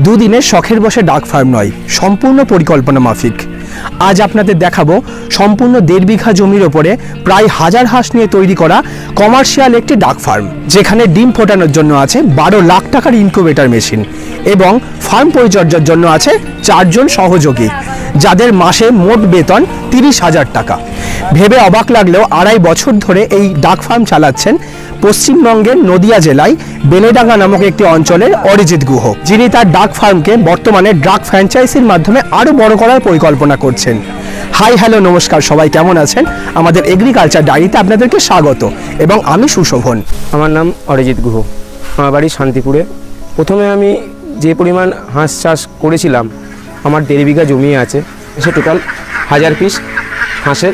দুদিনের শখের বসে ডাক ফার্ম নয়, সম্পূর্ণ পরিকল্পনা মাফিক। আজ আপনাদের দেখাবো সম্পূর্ণ 1.5 বিঘা জমির ওপরে প্রায় 1000 হাঁস নিয়ে তৈরি করা কমার্শিয়াল একটি ডাক ফার্ম, যেখানে ডিম ফোটানোর জন্য আছে 12 লাখ টাকার ইনকিউবেটর মেশিন এবং ফার্ম পরিচর্যার জন্য আছে 4 জন সহযোগী, যাদের মাসে মোট বেতন 30,000 টাকা। ভেবে অবাক লাগলেও 2.5 বছর ধরে এই ডাক ফার্ম চালাচ্ছেন পশ্চিমবঙ্গের নদিয়া জেলায় বেলেডাঙ্গা নামক একটি অঞ্চলের অরিজিৎ গুহ, যিনি তার ডাক ফার্মকে বর্তমানে ড্রাগ ফ্র্যাঞ্চাইজির মাধ্যমে আরও বড় করার পরিকল্পনা করছেন। হাই হ্যালো নমস্কার, সবাই কেমন আছেন? আমাদের এগ্রিকালচার ডায়েরিতে আপনাদেরকে স্বাগত এবং আমি সুশোভন। আমার নাম অরিজিৎ গুহ, আমার বাড়ি শান্তিপুরে। প্রথমে আমি যে পরিমাণ হাঁস চাষ করেছিলাম, আমার 1.5 বিঘা জমি আছে, সে টোটাল 1000 পিস হাঁসের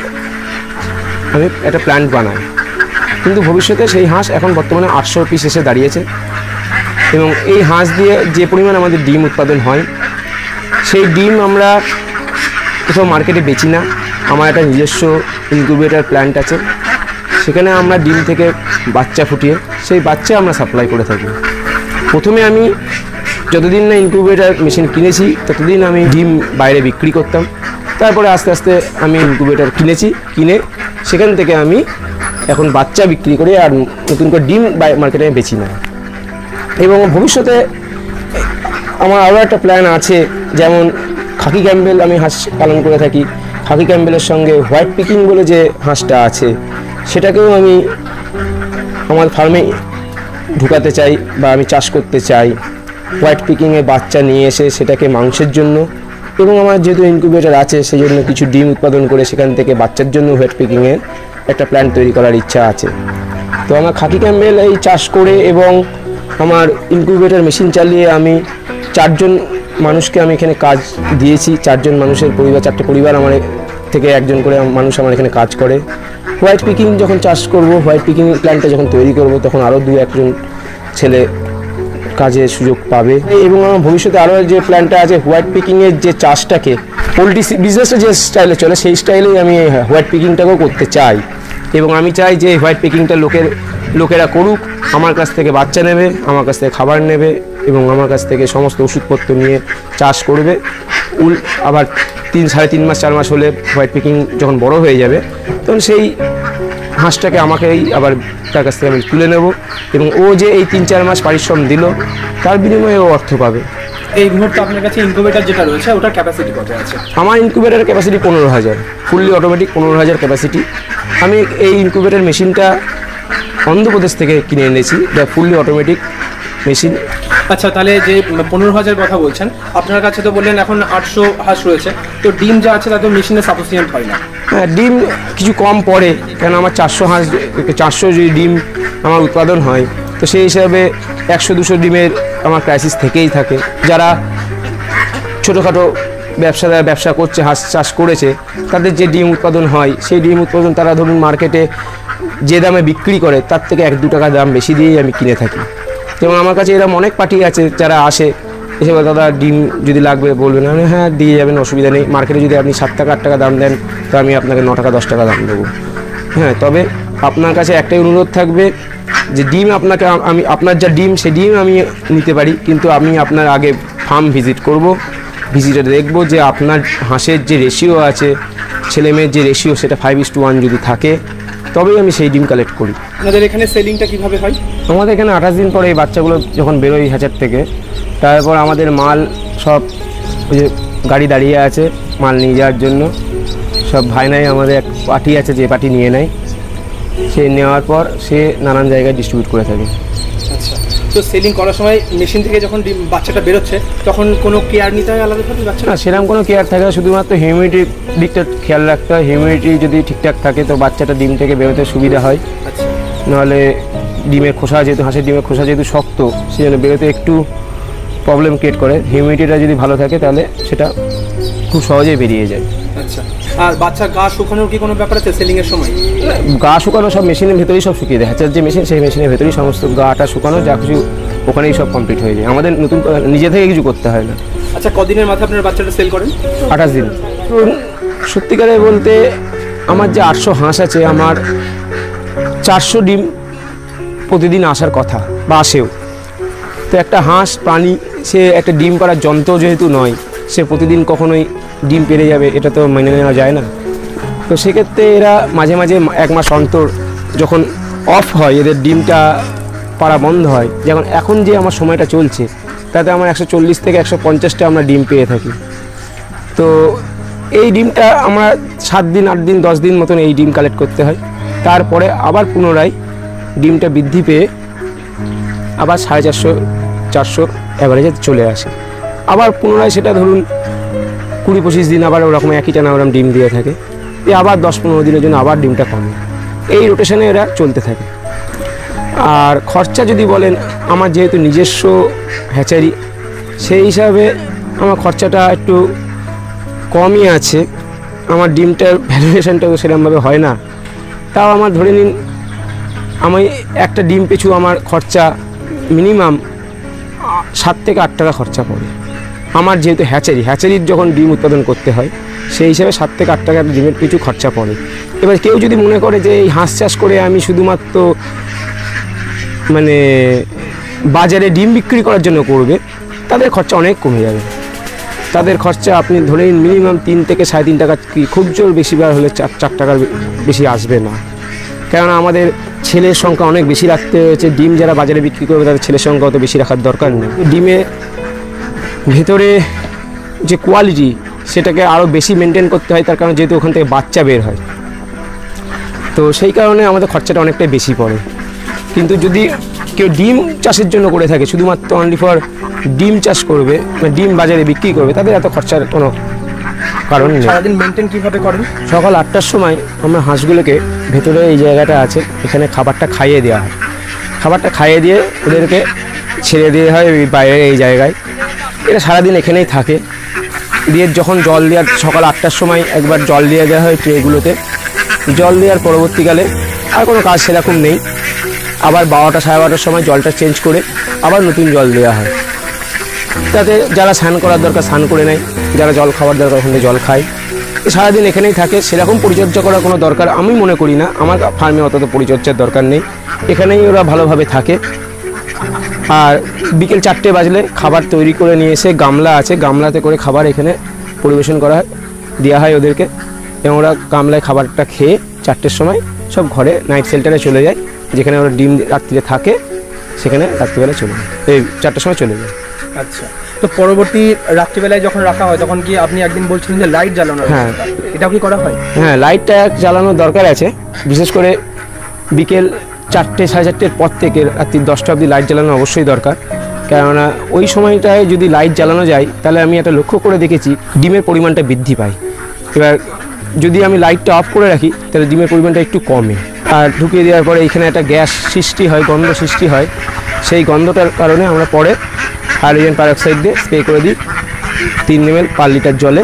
আমি একটা প্ল্যান্ট বানাই। কিন্তু ভবিষ্যতে সেই হাঁস এখন বর্তমানে 800 পিস এসে দাঁড়িয়েছে এবং এই হাঁস দিয়ে যে পরিমাণ আমাদের ডিম উৎপাদন হয়, সেই ডিম আমরা কোথাও মার্কেটে বেচি না। আমার একটা নিজস্ব ইনকিউবেটর প্ল্যান্ট আছে, সেখানে আমরা ডিম থেকে বাচ্চা ফুটিয়ে সেই বাচ্চা আমরা সাপ্লাই করে থাকি। প্রথমে আমি যতদিন না ইনকিউবেটর মেশিন কিনেছি ততদিন আমি ডিম বাইরে বিক্রি করতাম। তারপরে আস্তে আস্তে আমি ইনকিউবেটর কিনে সেখান থেকে আমি এখন বাচ্চা বিক্রি করে আর নতুন করে ডিম মার্কেটে বেচি না। এবং ভবিষ্যতে আমার আরও একটা প্ল্যান আছে, যেমন খাকি ক্যাম্বেল আমি হাঁস পালন করে থাকি। খাকি ক্যাম্বেলের সঙ্গে হোয়াইট পিকিং বলে যে হাঁসটা আছে, সেটাকেও আমি আমার ফার্মে ঢুকাতে চাই বা আমি চাষ করতে চাই। হোয়াইট পিকিংয়ে বাচ্চা নিয়ে এসে সেটাকে মাংসের জন্য, এবং আমার যেহেতু ইনকিউবেটর আছে সেই জন্য কিছু ডিম উৎপাদন করে সেখান থেকে বাচ্চার জন্য হোয়াইট পিকিংয়ের একটা প্ল্যান্ট তৈরি করার ইচ্ছা আছে। তো আমার খাকি ক্যাম্বেল এই চাষ করে এবং আমার ইনকিউবেটর মেশিন চালিয়ে আমি 4 জন মানুষকে আমি এখানে কাজ দিয়েছি। 4 জন মানুষের পরিবার, 4টে পরিবার আমার থেকে 1 জন করে মানুষ আমার এখানে কাজ করে। হোয়াইট পিকিং যখন চাষ করব, হোয়াইট পিকিং প্ল্যান্টটা যখন তৈরি করব, তখন আরও 2-1 জন ছেলে কাজের সুযোগ পাবে। এবং আমার ভবিষ্যতে আরও যে প্ল্যানটা আছে, হোয়াইট পিকিংয়ের যে চাষটাকে পোলট্রি বিজনেসটা যে স্টাইলে চলে সেই স্টাইলেই আমি হোয়াইট পিকিংটাকেও করতে চাই। এবং আমি চাই যে হোয়াইট পিকিংটা লোকেরা করুক, আমার কাছ থেকে বাচ্চা নেবে, আমার কাছ থেকে খাবার নেবে এবং আমার কাছ থেকে সমস্ত ওষুধপত্র নিয়ে চাষ করবে। আবার 3-3.5 মাস 4 মাস হলে হোয়াইট পিকিং যখন বড় হয়ে যাবে, তখন সেই হাঁসটাকে আমাকেই আবার তার কাছ থেকে আমি তুলে নেব এবং ও যে এই 3-4 মাস পারিশ্রম দিল, তার বিনিময়ে ও অর্থ পাবে। এই মুহূর্তে আপনার কাছে ইনকিউবেটর যেটা রয়েছে ওটার ক্যাপাসিটি কত আছে? আমার ইনকিউবেটরের ক্যাপাসিটি 15,000, ফুললি অটোমেটিক 15,000 ক্যাপাসিটি। আমি এই ইনকিউবেটর মেশিনটা অন্ধ্রপ্রদেশ থেকে কিনে এনেছি, এটা ফুললি অটোমেটিক মেশিন। আচ্ছা, তাহলে যে 15,000 কথা বলছেন, আপনার কাছে তো বললেন এখন 800 হাঁস রয়েছে, তো ডিম যা আছে তা তো মেশিনে সাফিসিয়েন্ট হয় না? হ্যাঁ, ডিম কিছু কম পড়ে, কেন আমার 400 যদি ডিম আমার উৎপাদন হয়, তো সেই হিসাবে 100-200 ডিমের আমার ক্রাইসিস থেকেই থাকে। যারা ছোটোখাটো ব্যবসা করছে, হাঁস চাষ করেছে, তাদের যে ডিম উৎপাদন হয় সেই ডিম উৎপাদন তারা ধরুন মার্কেটে যে দামে বিক্রি করে তার থেকে 1-2 টাকা দাম বেশি দিয়েই আমি কিনে থাকি। যেমন আমার কাছে এরকম অনেক পার্টি আছে যারা আসে, এসে দাদা ডিম যদি লাগবে বলবেন, আমি হ্যাঁ দিয়ে যাবেন, অসুবিধা নেই। মার্কেটে যদি আপনি 7 টাকা 8 টাকা দাম দেন, তো আমি আপনাকে 9 টাকা 10 টাকা দাম দেবো। হ্যাঁ, তবে আপনার কাছে একটাই অনুরোধ থাকবে যে ডিম আমি আপনার যা ডিম সেই ডিম আমি নিতে পারি, কিন্তু আমি আপনার আগে ফার্ম ভিজিট করব, ভিজিটে দেখব যে আপনার হাঁসের যে রেশিও আছে, ছেলে মেয়ের যে রেশিও, সেটা 5:1 যদি থাকে, তবেই আমি সেই ডিম কালেক্ট করি। আপনাদের এখানে সেলিংটা কীভাবে হয়? আমাদের এখানে 28 দিন পরে এই বাচ্চাগুলো যখন বেরোয় হাজার থেকে, তারপর আমাদের মাল সব ওই যে গাড়ি দাঁড়িয়ে আছে মাল নিয়ে যাওয়ার জন্য, সব ভাইনাই আমাদের এক পার্টি আছে, যে পার্টি নিয়ে নেয়, সে নেওয়ার পর সে নানান জায়গায় ডিস্ট্রিবিউট করে থাকে। আচ্ছা, তো সেলিং করার সময় মেশিন থেকে যখন বাচ্চাটা বেরোচ্ছে তখন কোনো কেয়ার নিতে হয় আলাদাভাবে বাচ্চা? না, সেরকম কোনো কেয়ার থাকে না, শুধুমাত্র হিউমিডিটির দিকটা খেয়াল রাখতে হয়। হিউমিডিটি যদি ঠিকঠাক থাকে তো বাচ্চাটা ডিম থেকে বেরোতে সুবিধা হয়। আচ্ছা, নাহলে ডিমের খোসা যেহেতু, হাঁসের ডিমের খোসা যেহেতু শক্ত, সেই জন্য বেরোতে একটু প্রবলেম ক্রিয়েট করে। হিউমিডিটিটা যদি ভালো থাকে তাহলে সেটা খুব সহজেই বেরিয়ে যায়। আচ্ছা, আর বাচ্চার গা শুকানোর কি কোনো ব্যাপার আছে সেলিংয়ের সময়? গা শুকানো সব মেশিনের ভেতরেই সব শুকিয়ে দেয়। হ্যাচার যে মেশিন, সেই মেশিনের ভেতরেই সমস্ত গাটা শুকানো যা কিছু ওখানেই সব কমপ্লিট হয়ে যায়। আমাদের নতুন নিজে থেকে কিছু করতে হয় না। আচ্ছা, কদিনের মাথায় আপনার বাচ্চাটা সেল করেন? 28 দিন। সত্যিকারে বলতে আমার যে 800 হাঁস আছে, আমার 400 ডিম প্রতিদিন আসার কথা বা আসেও। তো একটা হাঁস প্রাণী, সে একটা ডিম পাড়ার যন্ত্র যেহেতু নয়, সে প্রতিদিন কখনোই ডিম পেড়ে যাবে এটা তো মেনে নেওয়া যায় না। তো সেক্ষেত্রে এরা মাঝে মাঝে 1 মাস অন্তর যখন অফ হয়, এদের ডিমটা পাড়া বন্ধ হয়, যেমন এখন যে আমার সময়টা চলছে তাতে আমার 140 থেকে 150টা আমরা ডিম পেয়ে থাকি। তো এই ডিমটা আমরা 7 দিন 8 দিন 10 দিন মতন এই ডিম কালেক্ট করতে হয়। তারপরে আবার পুনরায় ডিমটা বৃদ্ধি পেয়ে আবার 450-400 অ্যাভারেজে চলে আসে। আবার পুনরায় সেটা ধরুন 20-25 দিন আবার ওরকম একই টানা ওরকম ডিম দিয়ে থাকে, আবার 10-15 দিনের জন্য আবার ডিমটা কমে। এই রোটেশনে এরা চলতে থাকে। আর খরচা যদি বলেন, আমার যেহেতু নিজস্ব হ্যাচারি, সেই হিসাবে আমার খরচাটা একটু কমই আছে। আমার ডিমটার ভ্যালুয়েশনটাও সেরকমভাবে হয় না। তাও আমার ধরে নিন, আমি একটা ডিম পিছু আমার খরচা মিনিমাম 7 থেকে 8 টাকা খরচা পড়ে। আমার যেহেতু হ্যাচারির যখন ডিম উৎপাদন করতে হয়, সেই হিসাবে 7 থেকে 8 টাকা ডিমের পিছু খরচা পড়ে। এবার কেউ যদি মনে করে যে এই হাঁস চাষ করে আমি শুধুমাত্র মানে বাজারে ডিম বিক্রি করার জন্য করবে, তাদের খরচা অনেক কমে যাবে। তাদের খরচা আপনি ধরে নিন মিনিমাম 3 থেকে 3.5 টাকা, খুব জোর বেশিবার হলে 4 টাকার বেশি আসবে না। কেননা আমাদের ছেলের সংখ্যা অনেক বেশি রাখতে হয়েছে। ডিম যারা বাজারে বিক্রি করবে তাদের ছেলের সংখ্যা অত বেশি রাখার দরকার নেই। ডিমের ভেতরে যে কোয়ালিটি, সেটাকে আরও বেশি মেনটেন করতে হয়, তার কারণ যেহেতু ওখান থেকে বাচ্চা বের হয়। তো সেই কারণে আমাদের খরচাটা অনেকটাই বেশি পড়ে। কিন্তু যদি কেউ ডিম চাষের জন্য করে থাকে, শুধুমাত্র অনলি ফর ডিম চাষ করবে, ডিম বাজারে বিক্রি করবে, তাদের এত খরচার কোনো কারণ নেই। সারাদিন মেনটেন কীভাবে করেন? সকাল 8টার সময় আমরা হাঁসগুলোকে ভেতরে এই জায়গাটা আছে, এখানে খাবারটা খাইয়ে দেওয়া হয়। খাবারটা খাইয়ে দিয়ে ওদেরকে ছেড়ে দেওয়া হয় বাইরে এই জায়গায়। এরা সারাদিন এখানেই থাকে। দিয়ে যখন জল দেওয়ার সকাল 8টার সময় একবার জল দিয়ে দেওয়া হয় ট্রেগুলোতে। জল দেওয়ার পরবর্তীকালে আর কোনো কাজ সেরকম নেই। আবার 12টা 12:30টার সময় জলটা চেঞ্জ করে আবার নতুন জল দেওয়া হয়। তাতে যারা স্নান করার দরকার স্নান করে নেয়, যারা জল খাওয়ার দরকার ওখানে জল খায়। সারাদিন এখানেই থাকে। সেরকম পরিচর্যা করার কোনো দরকার আমি মনে করি না। আমার ফার্মে অত পরিচর্যার দরকার নেই, এখানেই ওরা ভালোভাবে থাকে। আর বিকেল 4টে বাজলে খাবার তৈরি করে নিয়ে এসে গামলা আছে, গামলাতে করে খাবার এখানে পরিবেশন করা হয়, দেওয়া হয় ওদেরকে। এবং ওরা গামলায় খাবারটা খেয়ে 4টের সময় সব ঘরে নাইট শেল্টারে চলে যায়, যেখানে ওরা ডিম রাত্রিরে থাকে, সেখানে রাত্রিবেলায় চলে যায়, এই 4টের সময় চলে যায়। আচ্ছা, তো পরবর্তী রাত্রিবেলায় যখন রাখা হয় তখন কি আপনি একদিন বলছিলেন যে লাইট জ্বালানো? হ্যাঁ, এটাও কি করা হয়? হ্যাঁ, লাইটটা জ্বালানোর দরকার আছে। বিশেষ করে বিকেল 4টে 4:30-এর পর থেকে রাত্রি 10টা অবধি লাইট জ্বালানো অবশ্যই দরকার। কেননা ওই সময়টায় যদি লাইট জ্বালানো যায়, তাহলে আমি এটা লক্ষ্য করে দেখেছি ডিমের পরিমাণটা বৃদ্ধি পায়। এবার যদি আমি লাইটটা অফ করে রাখি, তাহলে ডিমের পরিমাণটা একটু কমে। আর ঢুকিয়ে দেওয়ার পরে এখানে একটা গ্যাস সৃষ্টি হয়, গন্ধ সৃষ্টি হয়। সেই গন্ধটার কারণে আমরা পরে হাইড্রোজেন পারঅক্সাইড দিয়ে স্প্রে করে দিই। 3 ml পার লিটার জলে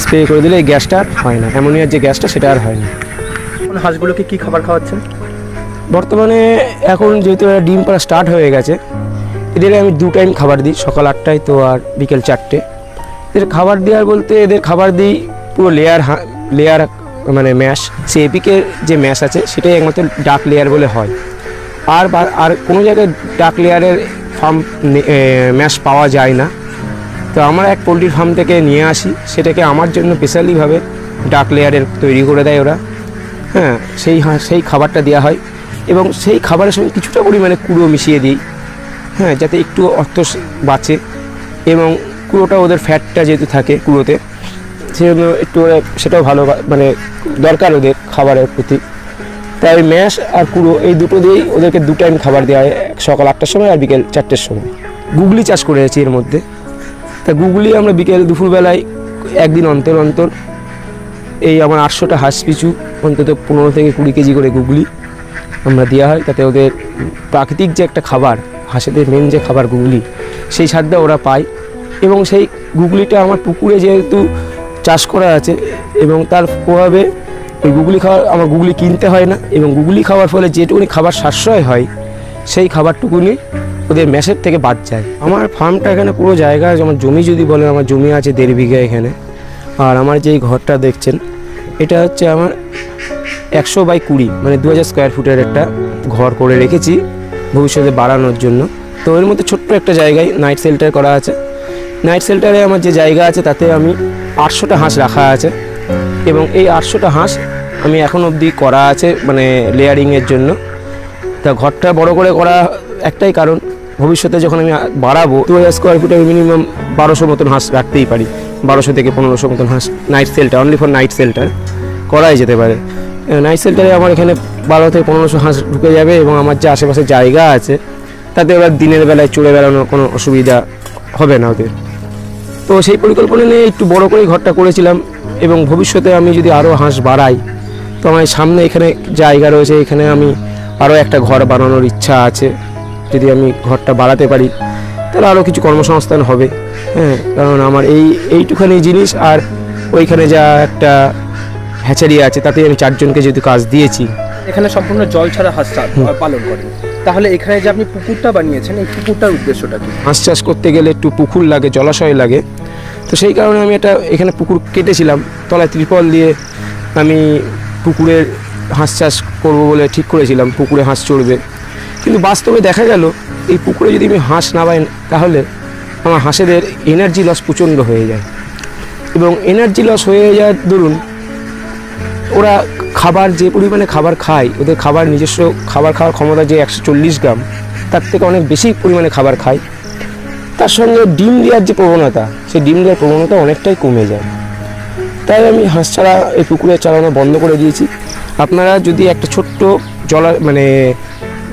স্প্রে করে দিলে এই গ্যাসটা আর হয় না, অ্যামোনিয়ার যে গ্যাসটা সেটা আর হয় না। হাঁসগুলোকে কি খাবার খাওয়াচ্ছেন বর্তমানে? এখন যেহেতু ডিম পাড়া স্টার্ট হয়ে গেছে, এদের আমি 2 টাইম খাবার দিই, সকাল 8টায় তো আর বিকেল 4টে। এদের খাবার দেওয়ার বলতে এদের খাবার দিই পুরো লেয়ার মানে ম্যাশ। সে এপিকের যে ম্যাশ আছে সেটাই একমাত্র ডার্ক লেয়ার বলে হয়। আর কোনো জায়গায় ডার্ক লেয়ারের ফার্ম ম্যাশ পাওয়া যায় না। তো আমরা এক পোলট্রির ফার্ম থেকে নিয়ে আসি, সেটাকে আমার জন্য স্পেশালিভাবে ডার্ক লেয়ারের তৈরি করে দেয় ওরা। হ্যাঁ, সেই খাবারটা দেওয়া হয় এবং সেই খাবারের সঙ্গে কিছুটা পরিমাণে কুড়ো মিশিয়ে দিই। হ্যাঁ, যাতে একটু অর্থ বাঁচে এবং কুড়োটা ওদের ফ্যাটটা যেহেতু থাকে কুড়োতে, সেজন্য একটু সেটাও ভালো মানে দরকার ওদের খাবারের প্রতি। তাই ম্যাশ আর কুড়ো এই দুটো দিয়েই ওদেরকে 2 টাইম খাবার দেওয়া হয়, সকাল 8টার সময় আর বিকেল 4টের সময়। গুগলি চাষ করেছি এর মধ্যে। তা গুগলি আমরা বিকেল দুপুরবেলায় একদিন অন্তর অন্তর এই আমার 800টা হাঁস পিছু অন্তত 15 থেকে 20 কেজি করে গুগলি আমরা দেওয়া হয়। তাতে ওদের প্রাকৃতিক যে একটা খাবার, হাঁসেদের মেন যে খাবার গুগলি, সেই স্বাদটা ওরা পায়। এবং সেই গুগলিটা আমার পুকুরে যেহেতু চাষ করা আছে এবং তার প্রভাবে ওই গুগলি আমার গুগলি কিনতে হয় না। এবং গুগলি খাওয়ার ফলে যেটুকুনি খাবার সাশ্রয় হয়, সেই খাবারটুকুনি ওদের ম্যাশের থেকে বাদ যায়। আমার ফার্মটা এখানে পুরো জায়গা, যেমন জমি যদি বলেন, আমার জমি আছে 1.5 বিঘা এখানে। আর আমার যেই ঘরটা দেখছেন, এটা হচ্ছে আমার 100 বাই 20 মানে 2000 স্কোয়ার ফুটের একটা ঘর করে রেখেছি ভবিষ্যতে বাড়ানোর জন্য। তো এর মধ্যে ছোট্ট একটা জায়গায় নাইট শেল্টার করা আছে। নাইট শেল্টারে আমার যে জায়গা আছে তাতে আমি 800টা হাঁস রাখা আছে, এবং এই 800টা হাঁস আমি এখন অবধি করা আছে মানে লেয়ারিংয়ের জন্য। তা ঘরটা বড় করে করা একটাই কারণ, ভবিষ্যতে যখন আমি বাড়াবো 2000 স্কোয়ার ফুটে মিনিমাম 1200 মতন হাঁস রাখতেই পারি, 1200 থেকে 1500 মতন হাঁস night shelter, only for night shelter করাই যেতে পারে। নাইট শেল্টারে আমার এখানে 12 থেকে 1500 হাঁস ঢুকে যাবে, এবং আমার যে আশেপাশে জায়গা আছে তাতে ওরা দিনের বেলায় চড়ে বেড়ানোর কোনো অসুবিধা হবে না ওদের। তো সেই পরিকল্পনা নিয়ে একটু বড় করেই ঘরটা করেছিলাম, এবং ভবিষ্যতে আমি যদি আরও হাঁস বাড়াই তো আমার সামনে এখানে জায়গা রয়েছে, এখানে আমি আরও একটা ঘর বানানোর ইচ্ছা আছে। যদি আমি ঘরটা বাড়াতে পারি তাহলে আরও কিছু কর্মসংস্থান হবে। হ্যাঁ, কারণ আমার এইটুখানি জিনিস আর ওইখানে যা একটা হ্যাচারি আছে তাতে আমি 4 জনকে যেহেতু কাজ দিয়েছি। এখানে সম্পূর্ণ জল ছাড়া হাঁস পালন করেন, তাহলে এখানে যে আপনি পুকুরটা বানিয়েছেন এই পুকুরটার উদ্দেশ্যটা কি? হাঁস চাষ করতে গেলে একটু পুকুর লাগে, জলাশয় লাগে, তো সেই কারণে আমি এখানে পুকুর কেটেছিলাম, তলায় ত্রিপল দিয়ে আমি পুকুরের হাঁস চাষ করবো বলে ঠিক করেছিলাম, পুকুরে হাঁস চড়বে। কিন্তু বাস্তবে দেখা গেল এই পুকুরে যদি আমি হাঁস নামাই তাহলে আমার হাঁসেদের এনার্জি লস প্রচণ্ড হয়ে যায়, এবং এনার্জি লস হয়ে যাওয়ার দরুন ওরা খাবার যে পরিমাণে খাবার খায়, ওদের খাবার নিজস্ব খাবার খাওয়ার ক্ষমতা যে 140 গ্রাম, তার থেকে অনেক বেশি পরিমাণে খাবার খায়। তার সঙ্গে ডিম দেওয়ার যে প্রবণতা, সেই ডিম দেওয়ার প্রবণতা অনেকটাই কমে যায়। তাই আমি হাঁস ছাড়া এই পুকুরে চালানো বন্ধ করে দিয়েছি। আপনারা যদি একটা ছোট্ট মানে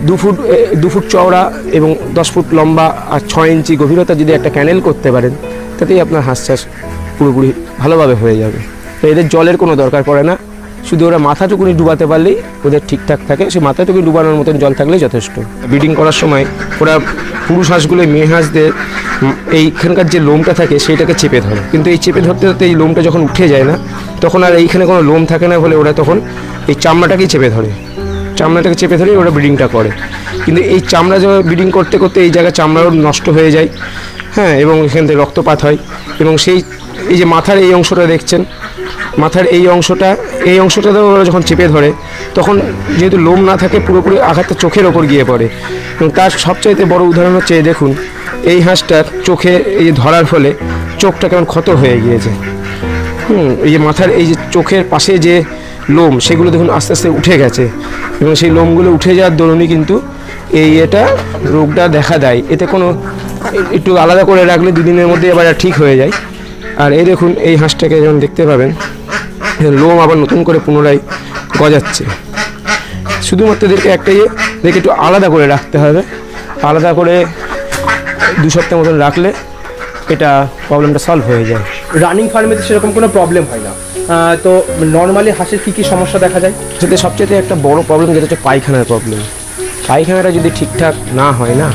2 ফুট চওড়া এবং 10 ফুট লম্বা আর 6 ইঞ্চি গভীরতা যদি একটা ক্যানেল করতে পারেন, তাতেই আপনার হাঁস চাষ পুরোপুরি ভালোভাবে হয়ে যাবে। তো এদের জলের কোনো দরকার পড়ে না, শুধু ওরা মাথাটুকুনি ডুবাতে পারলেই ওদের ঠিকঠাক থাকে, সেই মাথাটুকুনি ডুবানোর মতন জল থাকলেই যথেষ্ট। ব্রিডিং করার সময় ওরা পুরুষ হাঁসগুলো মেয়ে হাঁসদের এইখানকার যে লোমটা থাকে সেইটাকে চেপে ধরে, কিন্তু এই চেপে ধরতে ধরতে এই লোমটা যখন উঠে যায় না, তখন আর এইখানে কোনো লোম থাকে না বলে ওরা তখন এই চামড়াটাকেই চেপে ধরে, চামড়াটাকে চেপে ধরেই ওরা ব্রিডিংটা করে। কিন্তু এই চামড়া যখন ব্রিডিং করতে করতে এই জায়গায় চামড়াও নষ্ট হয়ে যায়, হ্যাঁ, এবং এখান থেকে রক্তপাত হয়। এবং এই যে মাথার এই অংশটা দেখছেন, মাথার এই অংশটাতে ওরা যখন চেপে ধরে তখন যেহেতু লোম না থাকে পুরোপুরি আঘাতটা চোখের ওপর গিয়ে পড়ে। এবং তার সবচাইতে বড় উদাহরণ হচ্ছে এই দেখুন, এই হাঁসটার চোখে এই যে ধরার ফলে চোখটা কেমন ক্ষত হয়ে গিয়েছে। এই যে মাথার এই যে চোখের পাশে যে লোম সেগুলো দেখুন আস্তে আস্তে উঠে গেছে, এবং সেই লোমগুলো উঠে যাওয়ার দরুনই কিন্তু এটা রোগটা দেখা দেয়। এতে কোনো একটু আলাদা করে রাখলে 2 দিনের মধ্যে আবার ঠিক হয়ে যায়। আর এই দেখুন এই হাঁসটাকে যেমন দেখতে পাবেন লোম আবার নতুন করে পুনরায় গজাচ্ছে। শুধুমাত্র এদেরকে একটাই দেখে একটু আলাদা করে রাখতে হবে, আলাদা করে 2 সপ্তাহ মতন রাখলে এটা প্রবলেমটা সলভ হয়ে যায়। রানিং ফার্মেতে সেরকম কোনো প্রবলেম হয় না, তো নর্মালি হাঁসের কী কী সমস্যা দেখা যায়? সেটা সবচেয়ে একটা বড় প্রবলেম যেটা হচ্ছে পায়খানার প্রবলেম। পায়খানাটা যদি ঠিকঠাক না হয় না,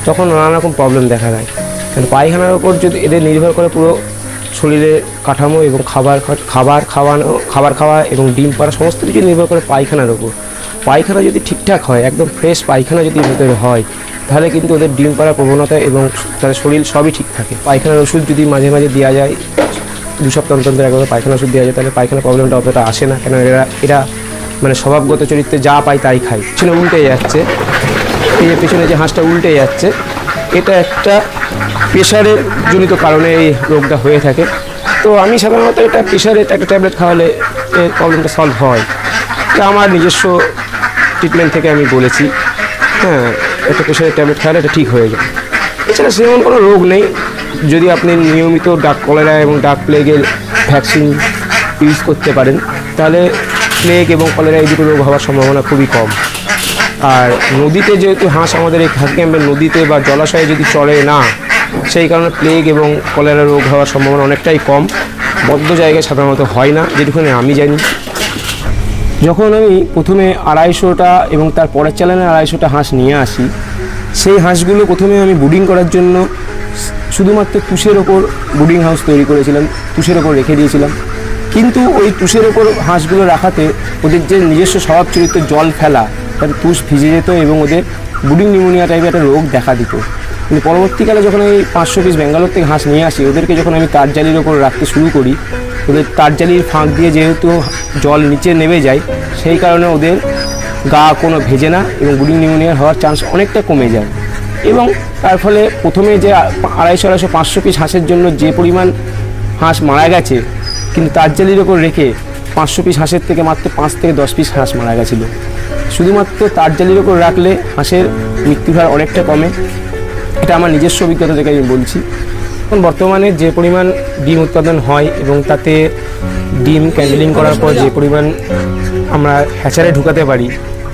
তখন নানা রকম প্রবলেম দেখা দেয়। কারণ পায়খানার ওপর যদি এদের নির্ভর করে পুরো শরীরের কাঠামো এবং খাবার খাওয়া এবং ডিম পাড়া সমস্ত কিছু নির্ভর করে পায়খানার ওপর। পায়খানা যদি ঠিকঠাক হয়, একদম ফ্রেশ পায়খানা যদি ভেতরে হয়, তাহলে কিন্তু ওদের ডিম পাড়ার প্রবণতা এবং তাদের শরীর সবই ঠিক থাকে। পায়খানার ওষুধ যদি মাঝে মাঝে দেওয়া যায়, 2 সপ্তাহ অন্তর একবার পায়খানা ওষুধ দেওয়া যায়, তাহলে পায়খানা প্রবলেমটা অতটা আসে না। কেন এরা মানে স্বভাবগত চরিত্রে যা পায় তাই খায়। পিছনে উল্টে যাচ্ছে, এই যে পিছনে যে হাঁসটা উল্টে যাচ্ছে, এটা একটা প্রেশারের জনিত কারণে এই রোগটা হয়ে থাকে। তো আমি সাধারণত এটা প্রেশারের একটা ট্যাবলেট খাওয়ালে এর প্রবলেমটা সলভ হয়। এটা আমার নিজস্ব ট্রিটমেন্ট থেকে আমি বলেছি, হ্যাঁ, একটা প্রেশারের ট্যাবলেট খাওয়ালে এটা ঠিক হয়ে যায়। এছাড়া সেরকম কোনো রোগ নেই। যদি আপনি নিয়মিত ডাক কলেরা এবং ডাক প্লেগের ভ্যাকসিন ইউজ করতে পারেন, তাহলে প্লেগ এবং কলেরা এই দুটো রোগ হওয়ার সম্ভাবনা খুবই কম। আর নদীতে যেহেতু হাঁস আমাদের এই হাঁস ক্যাম্পের নদীতে বা জলাশয়ে যদি চড়ে না, সেই কারণে প্লেগ এবং কলেরা রোগ হওয়ার সম্ভাবনা অনেকটাই কম। বদ্ধ জায়গায় সাধারণত হয় না, যেটুকুনি আমি জানি। যখন আমি প্রথমে 250টা এবং তার পরের চ্যালেঞ্জে 250টা হাঁস নিয়ে আসি, সেই হাঁসগুলো প্রথমে আমি ব্রিডিং করার জন্য শুধুমাত্র তুষের ওপর ব্রিডিং হাউস তৈরি করেছিলাম, তুষের ওপর রেখে দিয়েছিলাম। কিন্তু ওই তুষের ওপর হাঁসগুলো রাখাতে ওদের যে নিজস্ব স্বভাব চরিত্র জল ফেলা, তাতে তুষ ভিজে যেত এবং ওদের ব্রিডিং নিউমোনিয়া টাইপের একটা রোগ দেখা দিত। কিন্তু পরবর্তীকালে যখন আমি 500 পিস ব্যাঙ্গালোর থেকে হাঁস নিয়ে আসি, ওদেরকে যখন আমি তারজালির ওপর রাখতে শুরু করি, ওদের তারজালির ফাঁক দিয়ে যেহেতু জল নিচে নেমে যায়, সেই কারণে ওদের গা কোনো ভেজে না এবং ব্রিডিং নিউমোনিয়া হওয়ার চান্স অনেকটা কমে যায়। এবং তার ফলে প্রথমে যে 250-500 পিস হাঁসের জন্য যে পরিমাণ হাঁস মারা গেছে, কিন্তু তারজালির ওপর রেখে 500 পিস হাঁসের থেকে মাত্র 5 থেকে 10 পিস হাঁস মারা গেছিলো। শুধুমাত্র তারজালির ওপর রাখলে হাঁসের মৃত্যুর হার অনেকটা কমে, এটা আমার নিজস্ব অভিজ্ঞতা থেকে আমি বলছি। এখন বর্তমানে যে পরিমাণ ডিম উৎপাদন হয় এবং তাতে ডিম ক্যান্ডেলিং করার পর যে পরিমাণ আমরা হ্যাচারে ঢুকাতে পারি,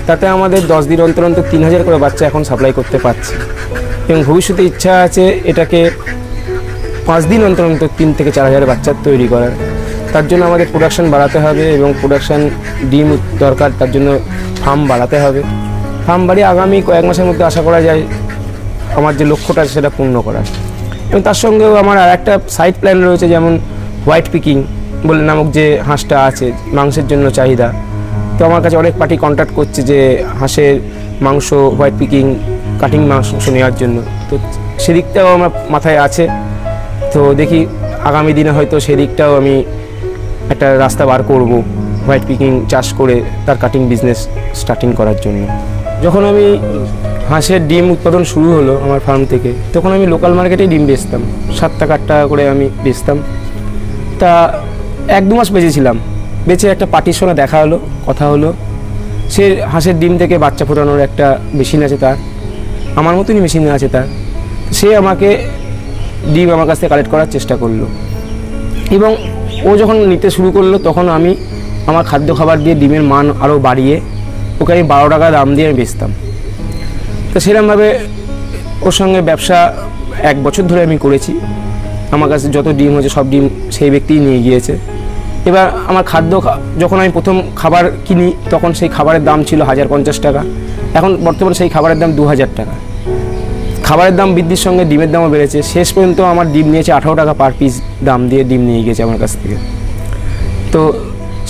তাতে আমাদের 10 দিন অন্তর অন্তর 3000 করে বাচ্চা এখন সাপ্লাই করতে পারছি এবং ভবিষ্যতে ইচ্ছা আছে এটাকে 5 দিন অন্তর অন্তর 3 থেকে 4000 বাচ্চা তৈরি করার। তার জন্য আমাদের প্রোডাকশন বাড়াতে হবে এবং প্রোডাকশন ডিম দরকার, তার জন্য ফার্ম বাড়াতে হবে। ফার্ম বাড়িয়ে আগামী কয়েক মাসের মধ্যে আশা করা যায় আমার যে লক্ষ্যটা সেটা পূর্ণ করার। এবং তার সঙ্গেও আমার আর একটা সাইড প্ল্যান রয়েছে, যেমন হোয়াইট পিকিং বলে নামক যে হাঁসটা আছে, মাংসের জন্য চাহিদা। তো আমার কাছে অনেক পার্টি কন্ট্যাক্ট করছে যে হাঁসের মাংস হোয়াইট পিকিং কাটিং মাংস নেওয়ার জন্য। তো সেদিকটাও আমার মাথায় আছে। তো দেখি আগামী দিনে হয়তো সেদিকটাও আমি একটা রাস্তা বার করব, হোয়াইট পিকিং চাষ করে তার কাটিং বিজনেস স্টার্টিং করার জন্য। যখন আমি হাঁসের ডিম উৎপাদন শুরু হলো আমার ফার্ম থেকে, তখন আমি লোকাল মার্কেটেই ডিম বেচতাম, 7 টাকা 8 টাকা করে আমি বেচতাম। তা 1-2 মাস বেচেছিলাম। বেচে একটা পার্টির সঙ্গে দেখা হলো, কথা হলো। সে হাঁসের ডিম থেকে বাচ্চা ফোটানোর একটা মেশিন আছে তার, আমার মতনই মেশিন আছে তার। সে আমাকে ডিম আমার কাছ থেকে কালেক্ট করার চেষ্টা করলো এবং ও যখন নিতে শুরু করলো তখন আমি আমার খাদ্য খাবার দিয়ে ডিমের মান আরও বাড়িয়ে ওকে আমি 12 টাকা দাম দিয়ে আমি বেচতাম। তো সেরকমভাবে ওর সঙ্গে ব্যবসা 1 বছর ধরে আমি করেছি। আমার কাছে যত ডিম হয়েছে সব ডিম সেই ব্যক্তিই নিয়ে গিয়েছে। এবার আমার খাদ্য যখন আমি প্রথম খাবার কিনি তখন সেই খাবারের দাম ছিল 1050 টাকা, এখন বর্তমানে সেই খাবারের দাম 2000 টাকা। খাবারের দাম বৃদ্ধির সঙ্গে ডিমের দামও বেড়েছে। শেষ পর্যন্ত আমার ডিম নিয়েছে 18 টাকা পার পিস দাম দিয়ে ডিম নিয়ে গেছে আমার কাছ থেকে। তো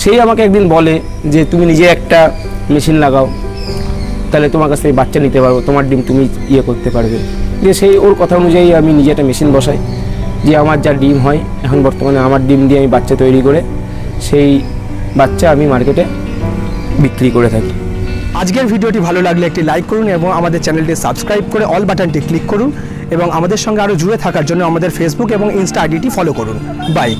সেই আমাকে একদিন বলে যে তুমি নিজে একটা মেশিন লাগাও, তাহলে তোমার কাছ থেকে বাচ্চা নিতে পারবো, তোমার ডিম তুমি ইয়ে করতে পারবে। যে সেই ওর কথা অনুযায়ী আমি নিজে একটা মেশিন বসাই, যে আমার যা ডিম হয় এখন বর্তমানে আমার ডিম দিয়ে আমি বাচ্চা তৈরি করে সেই বাচ্চা আমি মার্কেটে বিক্রি করে থাকি। আজকের ভিডিওটি ভালো লাগলে একটি লাইক করুন এবং আমাদের চ্যানেলটি সাবস্ক্রাইব করে অল বাটনটি ক্লিক করুন এবং আমাদের সঙ্গে আরও জুড়ে থাকার জন্য আমাদের ফেসবুক এবং ইনস্টা আইডিটি ফলো করুন। বাই।